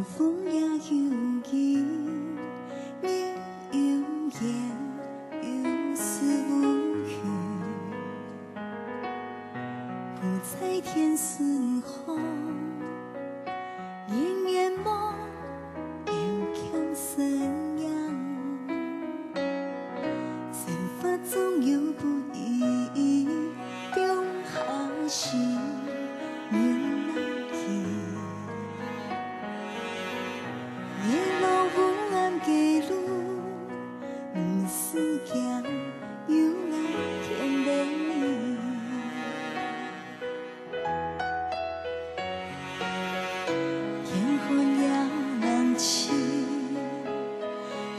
风也悠悠，你有言有丝无语，不在天顺风，连眼梦又欠生养，生活总有不易，中下时缘来去。夜路有暗街路，不思行，有爱天袂离。天昏也人痴，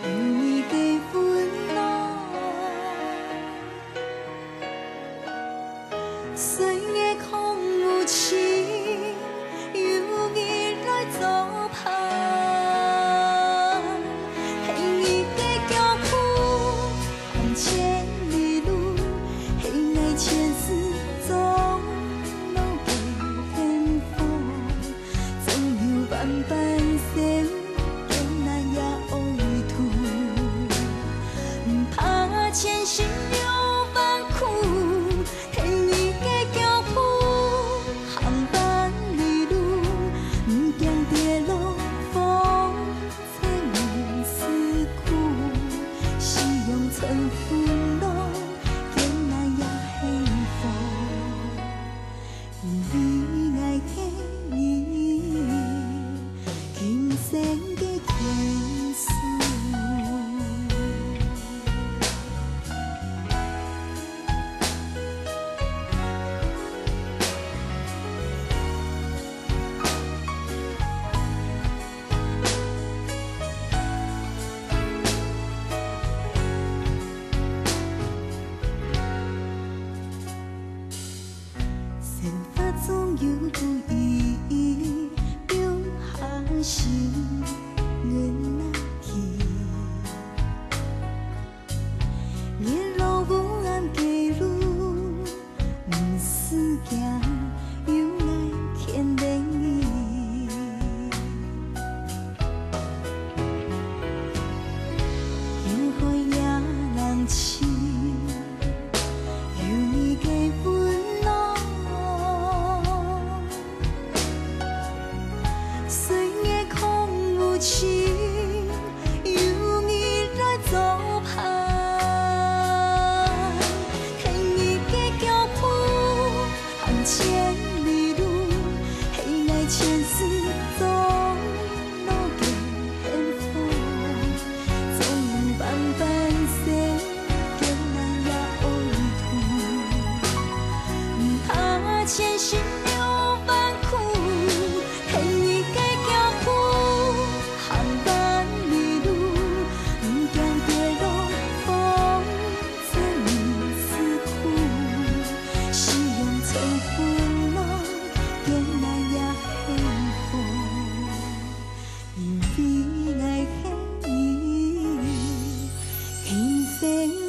有你给温暖。岁月空无情，有你来作伴。千里路，黑爱前世总路给天风，总有万般险，艰难也畏途，怕前行有万苦，黑你的脚步，行万里路，不惊跌落风吹雨思苦，是用春风。你爱的你，今生的天数。生活总有不易，中下时缘来去。夜路有暗街路，不思行，有爱天袂离。天昏也人痴，有你给温暖。岁月空无情，有你来作伴。黑你的脚步，行千里路，黑爱前世总路给天风，总有万般险，艰难也畏途，怕前行有万苦。你爱的你，今生。